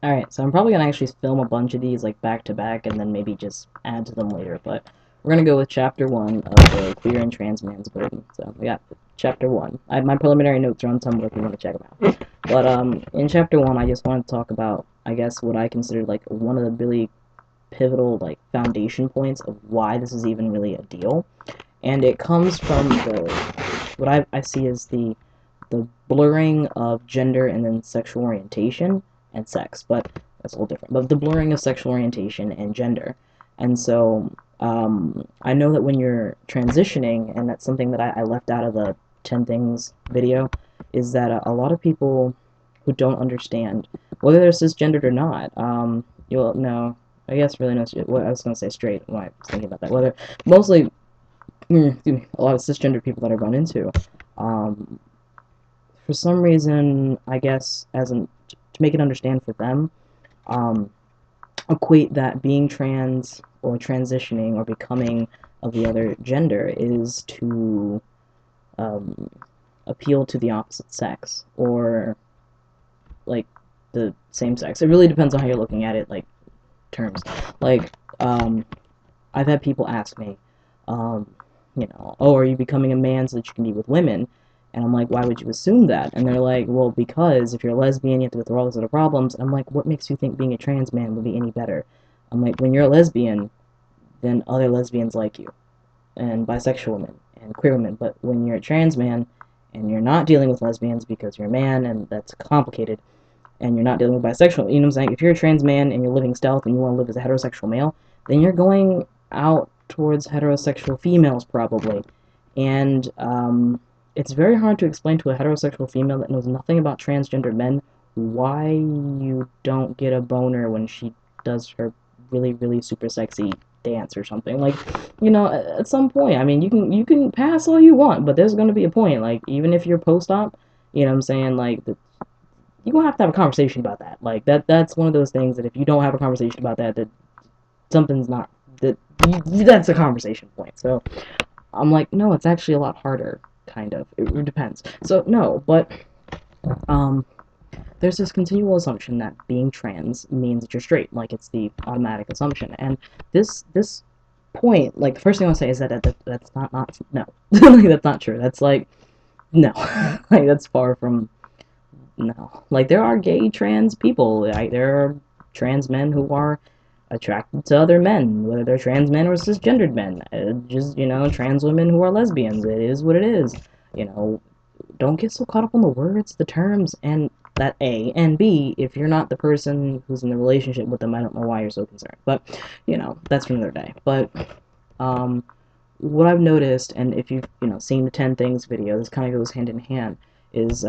Alright, so I'm probably gonna actually film a bunch of these like back to back and then maybe just add to them later, but we're gonna go with chapter 1 of the Queer and Trans Man's Burden. So we got chapter 1. My preliminary notes are on Tumblr if you want to check them out. But in chapter 1 I just want to talk about, I guess, what I consider like one of the really pivotal like foundation points of why this is even really a deal. And it comes from what I see as the blurring of gender and then sexual orientation and sex, but that's a little different. But the blurring of sexual orientation and gender. And so I know that when you're transitioning, and that's something that I left out of the 10 things video, is that a lot of people who don't understand, whether they're cisgendered or not, you'll know, I guess really no, well, I was going to say straight when I was thinking about that, whether, mostly, excuse me, a lot of cisgender people that I run into, um, for some reason, I guess, to make it understand for them, um, equate that being trans or transitioning or becoming of the other gender is to um, appeal to the opposite sex or like the same sex. It really depends on how you're looking at it, like terms. Like I've had people ask me, um, oh, are you becoming a man so that you can be with women? And I'm like, why would you assume that? And they're like, well, because if you're a lesbian, you have to go through all these other problems. And I'm like, what makes you think being a trans man would be any better? I'm like, when you're a lesbian, then other lesbians like you, and bisexual women, and queer women. But when you're a trans man, and you're not dealing with lesbians because you're a man, and that's complicated, and you're not dealing with bisexual, you know what I'm saying? If you're a trans man and you're living stealth and you want to live as a heterosexual male, then you're going out towards heterosexual females probably. And it's very hard to explain to a heterosexual female that knows nothing about transgender men why you don't get a boner when she does her really, really super sexy dance or something. Like, at some point, I mean, you can pass all you want, but there's gonna be a point. Like, even if you're post-op, you know what I'm saying? Like, you're gonna have to have a conversation about that. Like, that's one of those things that if you don't have a conversation about that, that something's not that that's a conversation point. So I'm like, no, it's actually a lot harder, kind of. It depends. So no, but um, there's this continual assumption that being trans means that you're straight, like it's the automatic assumption. And this point, like the first thing I want to say is that's not no, like that's not true. That's like no, like that's far from no. Like there are gay trans people. Like there are trans men who are attracted to other men, whether they're trans men or cisgendered men. Just, trans women who are lesbians. It is what it is. You know, don't get so caught up on the words, the terms, and that A. And B, if you're not the person who's in the relationship with them, I don't know why you're so concerned. But, that's for another day. But, um, what I've noticed, and if you've, seen the 10 Things video, this kind of goes hand in hand, is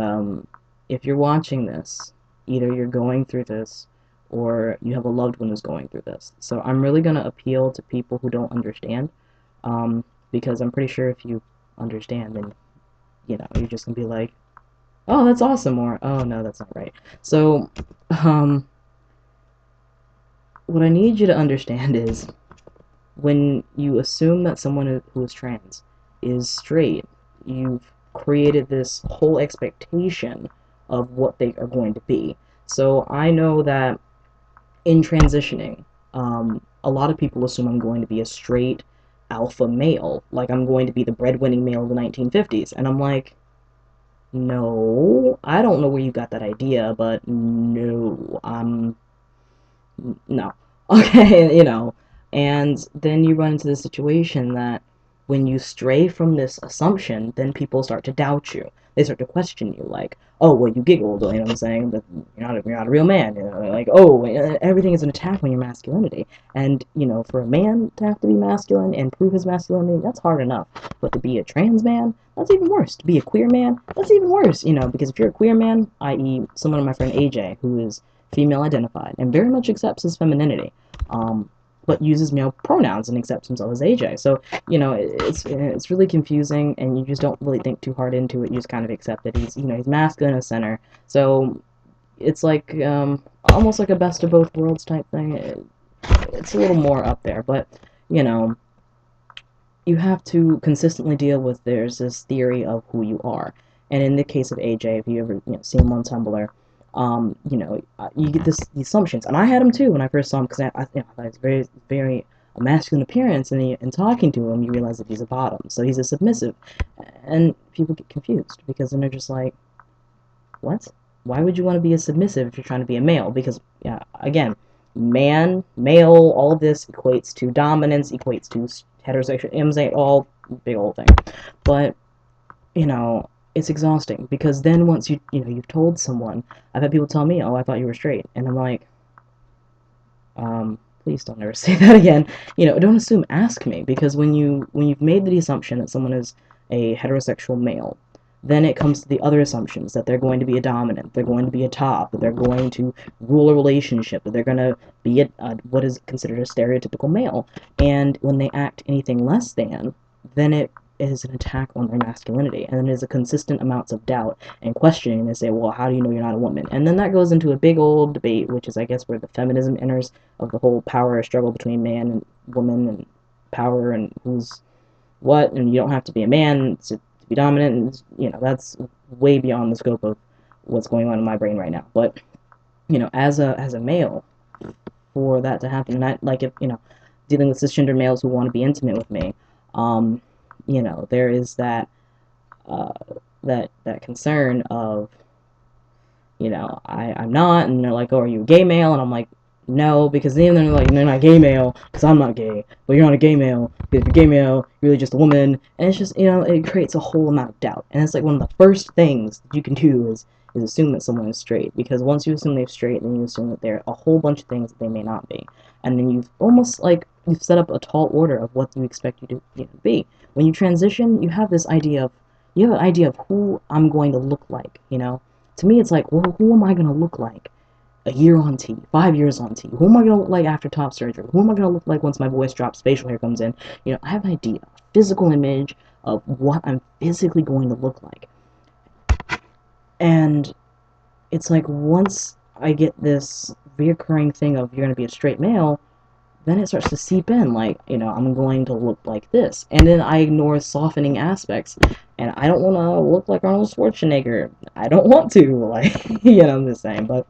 if you're watching this, either you're going through this or you have a loved one who's going through this. So I'm really going to appeal to people who don't understand, because I'm pretty sure if you understand, then, you're just going to be like, oh, that's awesome, or, oh, no, that's not right. So, um, what I need you to understand is when you assume that someone who is trans is straight, you've created this whole expectation of what they are going to be. So I know that in transitioning, a lot of people assume I'm going to be a straight alpha male, like I'm going to be the breadwinning male of the 1950s, and I'm like, no, I don't know where you got that idea, but no, no. Okay, and then you run into the situation that when you stray from this assumption, then people start to doubt you. They start to question you, like, oh, well, you giggled, you know what I'm saying? But you're not a real man. Like, oh, everything is an attack on your masculinity. And, for a man to have to be masculine and prove his masculinity, that's hard enough. But to be a trans man, that's even worse. To be a queer man, that's even worse, because if you're a queer man, i.e., someone like my friend AJ, who is female identified and very much accepts his femininity, but uses male pronouns and accepts himself as AJ. So, it's really confusing, and you just don't really think too hard into it. You just kind of accept that he's masculine as center. So it's like almost like a best of both worlds type thing. It's a little more up there, but you have to consistently deal with there's this theory of who you are. And in the case of AJ, if you ever seen him on Tumblr, You know, you get these assumptions, and I had them too when I first saw him, because you know, I thought he was very, very a masculine appearance, and talking to him, you realize that he's a bottom, so he's a submissive, and people get confused because then they're just like, what? Why would you want to be a submissive if you're trying to be a male? Because, yeah, again, man, male, all of this equates to dominance, equates to heterosexual, all big old thing. But, you know, it's exhausting, because then once you've told someone, I've had people tell me, oh, I thought you were straight, and I'm like, please don't ever say that again. You know, don't assume, ask me, because when you've made the assumption that someone is a heterosexual male, then it comes to the other assumptions, that they're going to be a dominant, they're going to be a top, that they're going to rule a relationship, that they're going to be what is considered a stereotypical male. And when they act anything less than, then it is an attack on their masculinity, and then there's a consistent amounts of doubt and questioning, and they say, well, how do you know you're not a woman? And then that goes into a big old debate, which is, I guess, where the feminism enters, of the whole power struggle between man and woman, and power, and who's what, and you don't have to be a man to be dominant, and, you know, that's way beyond the scope of what's going on in my brain right now. But, you know, as a male, for that to happen, and like, if, you know, dealing with cisgender males who want to be intimate with me, you know, there is that that concern of, you know, I'm not, and they're like, oh, are you a gay male? And I'm like, no, because then they're like, they're not gay male, because I'm not gay, but you're not a gay male, because if you're gay male, you're really just a woman, and it's just, you know, it creates a whole amount of doubt, and it's like one of the first things that you can do is assume that someone is straight, because once you assume they're straight, then you assume that they're a whole bunch of things that they may not be, and then you've almost, like, you've set up a tall order of what you expect you to, you know, be. When you transition, you have this idea of, you have an idea of who I'm going to look like, you know? To me, it's like, well, who am I going to look like a year on T, 5 years on T? Who am I going to look like after top surgery? Who am I going to look like once my voice drops, facial hair comes in? You know, I have an idea, a physical image of what I'm physically going to look like. And it's like, once I get this reoccurring thing of you're going to be a straight male, then it starts to seep in, like, you know, I'm going to look like this. And then I ignore softening aspects. And I don't want to look like Arnold Schwarzenegger. I don't want to, like, you know, I'm just saying. But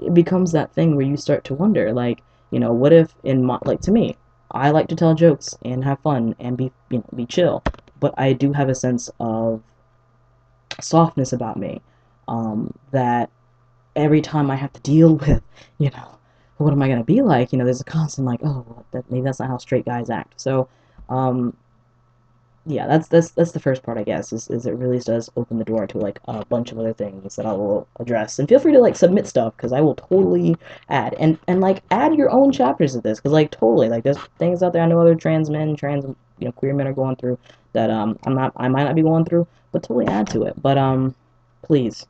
it becomes that thing where you start to wonder, like, you know, what if in my, like, to me, I like to tell jokes and have fun and be, you know, be chill. But I do have a sense of softness about me, that every time I have to deal with, you know, what am I gonna be like? You know, there's a constant like, oh, maybe that's not how straight guys act. So, yeah, that's the first part, I guess, is it really does open the door to, like, a bunch of other things that I will address. And feel free to, like, submit stuff, because I will totally add, and like, add your own chapters of this, because, like, totally, like, there's things out there I know other trans men, you know, queer men are going through that I might not be going through, but totally add to it. But please,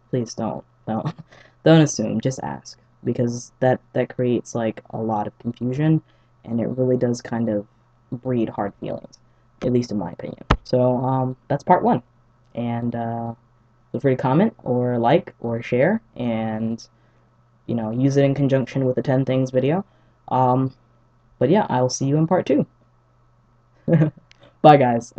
please don't don't assume, just ask, because that creates, like, a lot of confusion, and it really does kind of breed hard feelings, at least in my opinion. So that's part one, and feel free to comment or like or share, and, you know, use it in conjunction with the 10 things video. But yeah, I will see you in part two. Bye, guys.